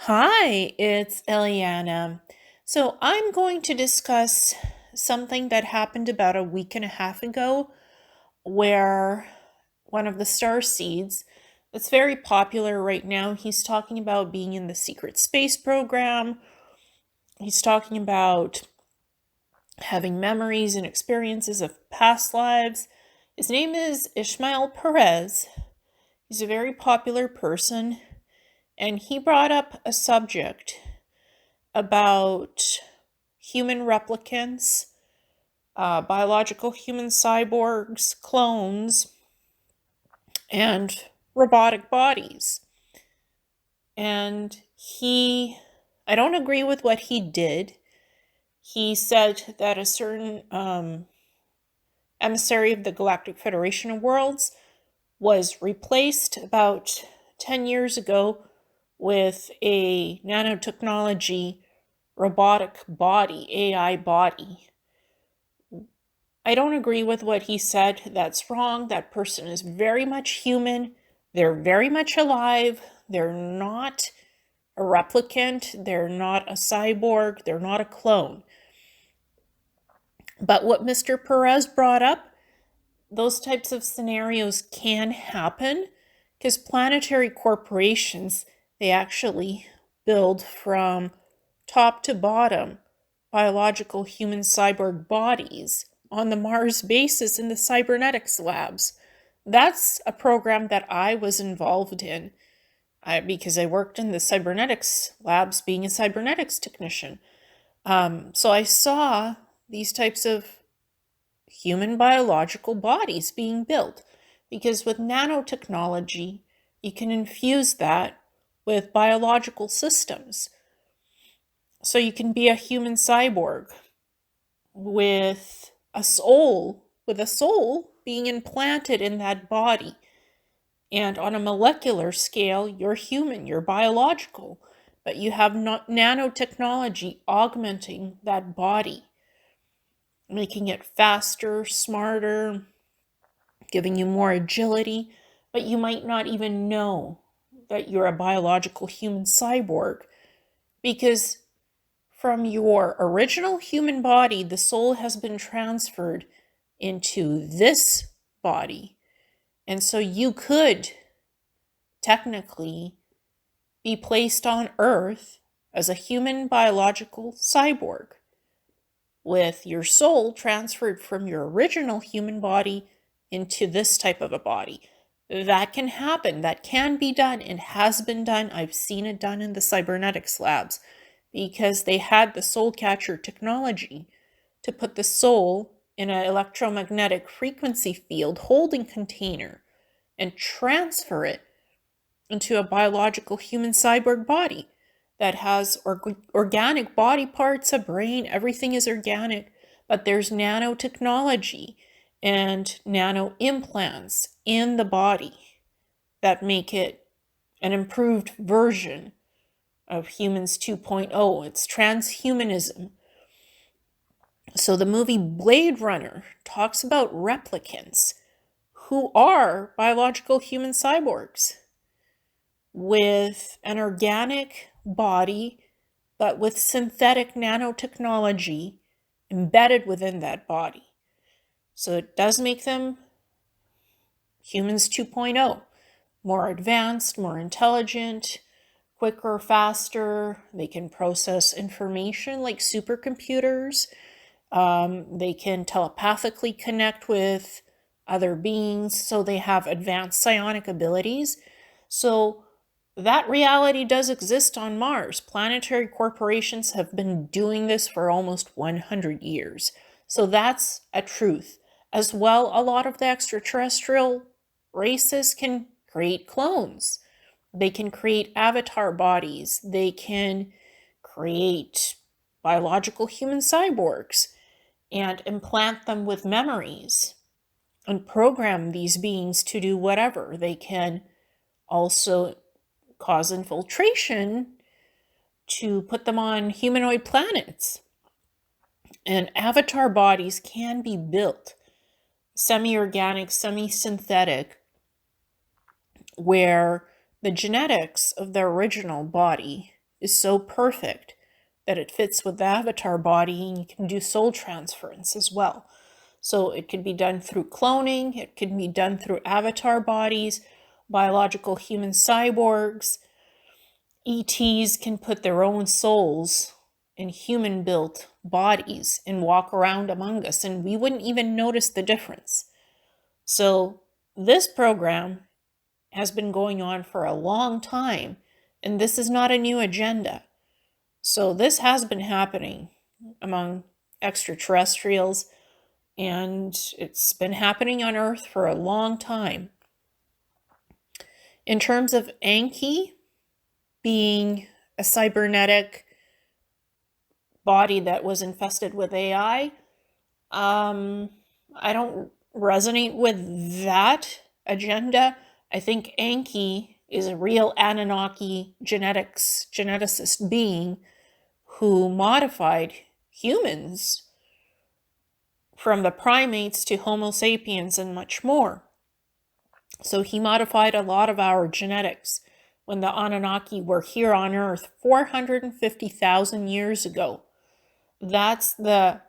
Hi, it's Ileana. So I'm going to discuss something that happened about a week and a half ago where one of the star seeds that's very popular right now, he's talking about being in the secret space program. He's talking about having memories and experiences of past lives. His name is Ishmael Perez. He's a very popular person, and he brought up a subject about human replicants, biological human cyborgs, clones, and robotic bodies. And I don't agree with what he did. He said that a certain emissary of the Galactic Federation of Worlds was replaced about 10 years ago with a nanotechnology robotic body, AI body. I don't agree with what he said. That's wrong. That person is very much human. They're very much alive. They're not a replicant. They're not a cyborg. They're not a clone. But what Mr. Perez brought up, those types of scenarios can happen because planetary corporations, they actually build from top to bottom biological human cyborg bodies on the Mars bases in the cybernetics labs. That's a program that I was involved in because I worked in the cybernetics labs being a cybernetics technician. So I saw these types of human biological bodies being built because with nanotechnology, you can infuse that with biological systems. So you can be a human cyborg with a soul, being implanted in that body. And on a molecular scale, you're human, you're biological, but you have nanotechnology augmenting that body, making it faster, smarter, giving you more agility, but you might not even know that you're a biological human cyborg because from your original human body, the soul has been transferred into this body. And so you could technically be placed on Earth as a human biological cyborg with your soul transferred from your original human body into this type of a body. That can happen. That can be done and has been done. I've seen it done in the cybernetics labs because they had the soul catcher technology to put the soul in an electromagnetic frequency field holding container and transfer it into a biological human cyborg body that has organic body parts, a brain, everything is organic, but there's nanotechnology and nano implants in the body that make it an improved version of Humans 2.0. It's transhumanism. So the movie Blade Runner talks about replicants who are biological human cyborgs with an organic body, but with synthetic nanotechnology embedded within that body. So it does make them Humans 2.0, more advanced, more intelligent, quicker, faster. They can process information like supercomputers. They can telepathically connect with other beings, so they have advanced psionic abilities. So that reality does exist on Mars. Planetary corporations have been doing this for almost 100 years. So that's a truth. As well, a lot of the extraterrestrial races can create clones. They can create avatar bodies. They can create biological human cyborgs and implant them with memories and program these beings to do whatever. They can also cause infiltration to put them on humanoid planets. And avatar bodies can be built, semi-organic, semi-synthetic, where the genetics of the original body is so perfect that it fits with the avatar body, and you can do soul transference as well. So it could be done through cloning, it could be done through avatar bodies, biological human cyborgs. ETs can put their own souls in human-built bodies and walk around among us, and we wouldn't even notice the difference. So this program has been going on for a long time, and this is not a new agenda. So this has been happening among extraterrestrials, and it's been happening on Earth for a long time. In terms of Enki being a cybernetic body that was infested with AI, I don't resonate with that agenda. I think Enki is a real Anunnaki geneticist being who modified humans from the primates to Homo sapiens and much more. So he modified a lot of our genetics when the Anunnaki were here on Earth 450,000 years ago. That's the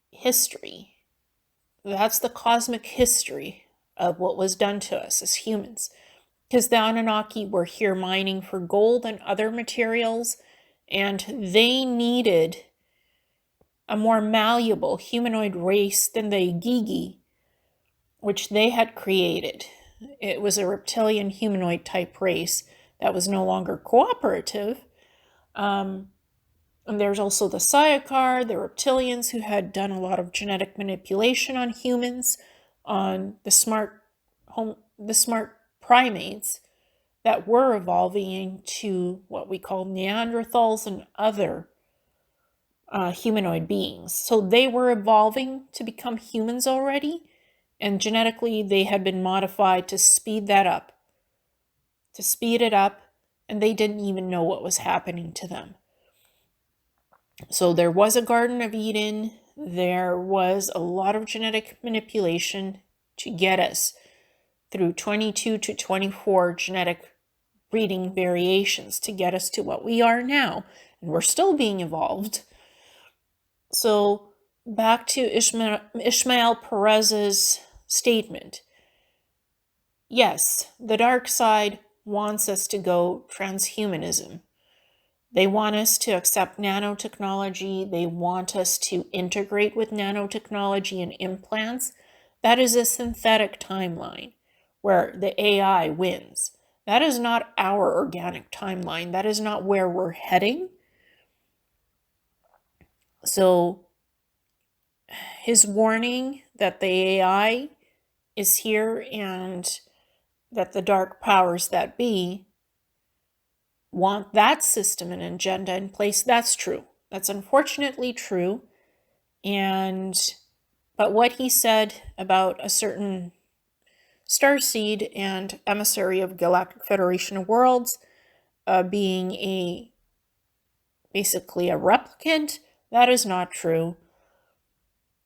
history. That's the cosmic history of what was done to us as humans. Because the Anunnaki were here mining for gold and other materials, and they needed a more malleable humanoid race than the Igigi, which they had created. It was a reptilian humanoid type race that was no longer cooperative. And there's also the Sayakar, the reptilians, who had done a lot of genetic manipulation on humans, on the smart primates that were evolving into what we call Neanderthals and other humanoid beings. So they were evolving to become humans already, and genetically they had been modified to speed that up, and they didn't even know what was happening to them. So there was a Garden of Eden, there was a lot of genetic manipulation to get us through 22 to 24 genetic breeding variations to get us to what we are now, and we're still being evolved. So back to Ishmael Perez's statement. Yes, the dark side wants us to go transhumanism. They want us to accept nanotechnology. They want us to integrate with nanotechnology and implants. That is a synthetic timeline where the AI wins. That is not our organic timeline. That is not where we're heading. So his warning that the AI is here and that the dark powers that be want that system and agenda in place, that's true. That's unfortunately true. But what he said about a certain starseed and emissary of Galactic Federation of Worlds being basically a replicant, that is not true.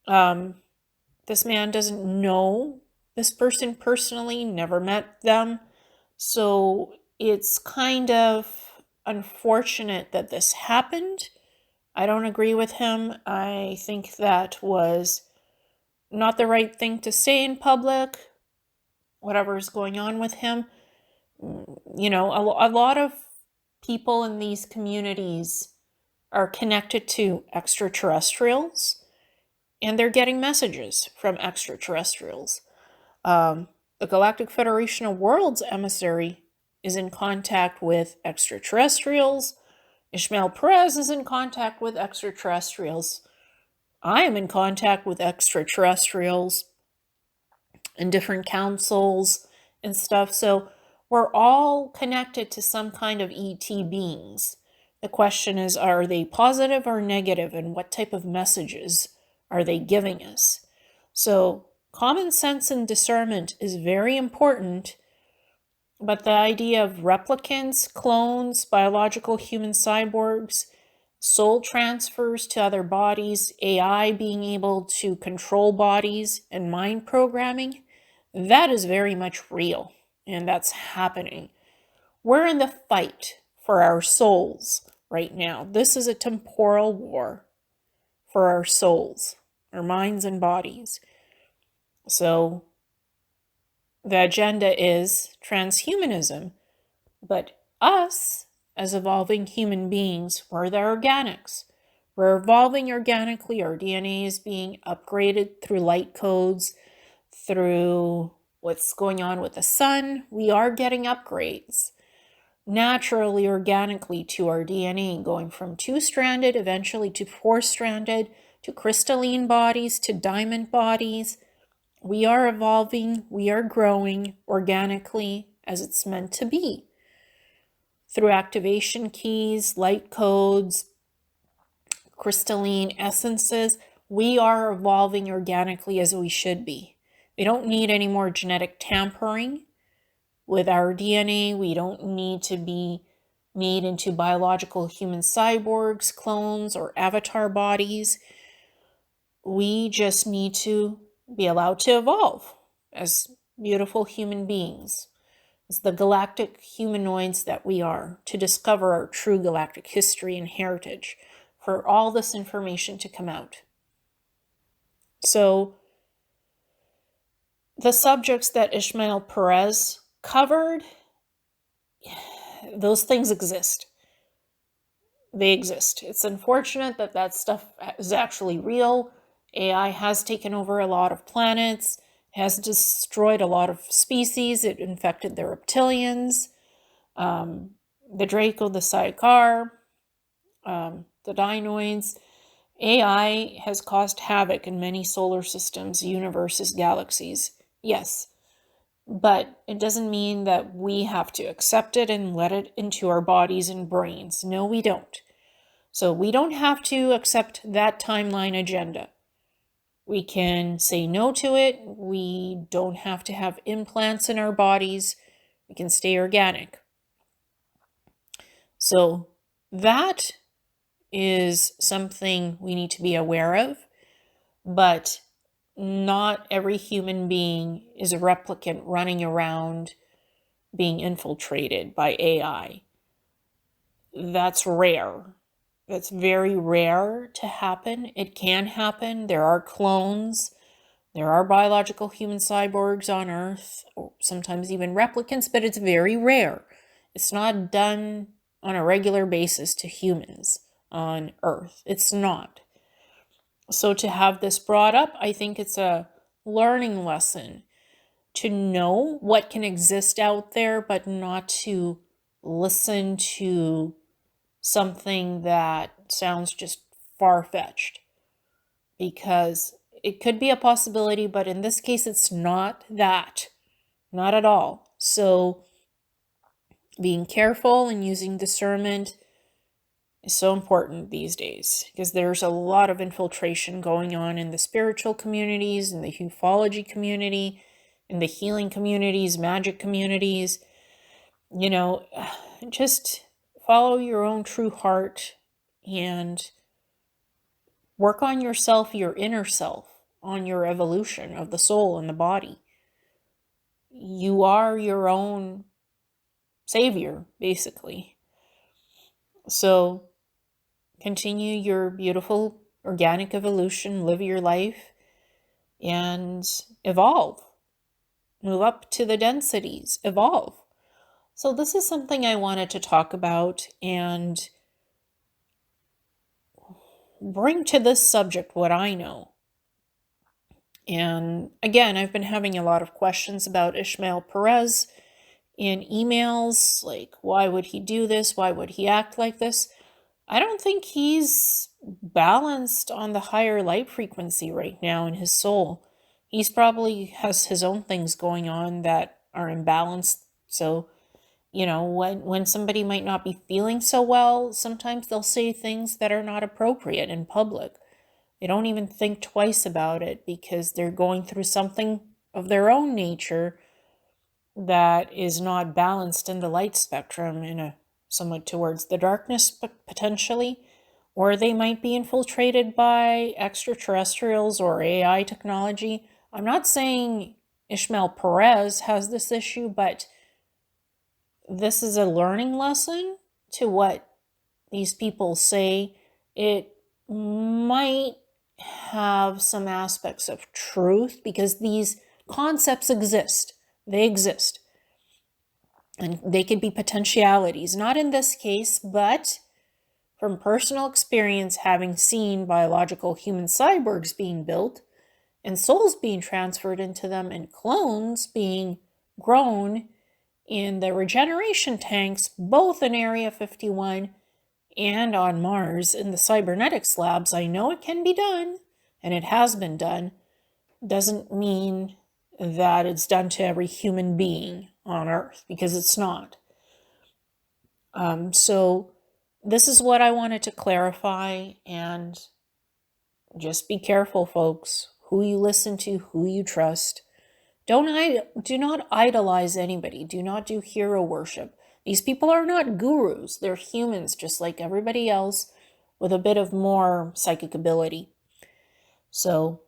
This man doesn't know this person personally, never met them. So it's kind of unfortunate that this happened. I don't agree with him. I think that was not the right thing to say in public, whatever is going on with him. You know, a lot of people in these communities are connected to extraterrestrials, and they're getting messages from extraterrestrials. The Galactic Federation of Worlds emissary is in contact with extraterrestrials. Ishmael Perez is in contact with extraterrestrials. I am in contact with extraterrestrials and different councils and stuff. So we're all connected to some kind of ET beings. The question is, are they positive or negative, and what type of messages are they giving us? So common sense and discernment is very important, but the idea of replicants, clones, biological human cyborgs, soul transfers to other bodies, AI being able to control bodies, and mind programming, that is very much real, and that's happening. We're in the fight for our souls right now. This is a temporal war for our souls, our minds and bodies. So the agenda is transhumanism, but us, as evolving human beings, we're the organics. We're evolving organically. Our DNA is being upgraded through light codes, through what's going on with the sun. We are getting upgrades naturally, organically to our DNA, going from 2-stranded, eventually to 4-stranded, to crystalline bodies, to diamond bodies. We are evolving, we are growing organically as it's meant to be. Through activation keys, light codes, crystalline essences, we are evolving organically as we should be. We don't need any more genetic tampering with our DNA. We don't need to be made into biological human cyborgs, clones, or avatar bodies. We just need to be allowed to evolve as beautiful human beings, as the galactic humanoids that we are, to discover our true galactic history and heritage, for all this information to come out. So the subjects that Ishmael Perez covered, those things exist. They exist. It's unfortunate that that stuff is actually real. AI has taken over a lot of planets, has destroyed a lot of species. It infected the reptilians, the Draco, the Sidecar, the dinoids. AI has caused havoc in many solar systems, universes, galaxies. Yes, but it doesn't mean that we have to accept it and let it into our bodies and brains. No, we don't. So we don't have to accept that timeline agenda. We can say no to it. We don't have to have implants in our bodies. We can stay organic. So that is something we need to be aware of, but not every human being is a replicant running around being infiltrated by AI. That's rare. That's very rare to happen. It can happen. There are clones. There are biological human cyborgs on Earth, or sometimes even replicants, but it's very rare. It's not done on a regular basis to humans on Earth. It's not. So to have this brought up, I think it's a learning lesson to know what can exist out there, but not to listen to something that sounds just far-fetched, because it could be a possibility, but in this case, it's not that. Not at all. So being careful and using discernment is so important these days, because there's a lot of infiltration going on in the spiritual communities, in the ufology community, in the healing communities, magic communities. You know, just follow your own true heart and work on yourself, your inner self, on your evolution of the soul and the body. You are your own savior, basically. So continue your beautiful organic evolution, live your life, and evolve. Move up to the densities, evolve. So this is something I wanted to talk about and bring to this subject what I know. And again, I've been having a lot of questions about Ishmael Perez in emails, like, why would he do this? Why would he act like this? I don't think he's balanced on the higher light frequency right now in his soul. He's probably has his own things going on that are imbalanced. So, you know, when somebody might not be feeling so well, sometimes they'll say things that are not appropriate in public. They don't even think twice about it because they're going through something of their own nature that is not balanced in the light spectrum, in a somewhat towards the darkness, but potentially, or they might be infiltrated by extraterrestrials or AI technology. I'm not saying Ishmael Perez has this issue, but this is a learning lesson to what these people say, it might have some aspects of truth because these concepts exist. They exist. And they could be potentialities. Not in this case, but from personal experience, having seen biological human cyborgs being built and souls being transferred into them and clones being grown in the regeneration tanks, both in Area 51 and on Mars in the cybernetics labs, I know it can be done, and it has been done. Doesn't mean that it's done to every human being on Earth, because it's not. So this is what I wanted to clarify, and just be careful, folks, who you listen to, who you trust. Do not idolize anybody. Do not do hero worship. These people are not gurus. They're humans just like everybody else with a bit of more psychic ability. So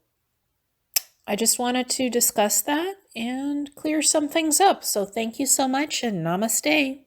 I just wanted to discuss that and clear some things up. So thank you so much and namaste.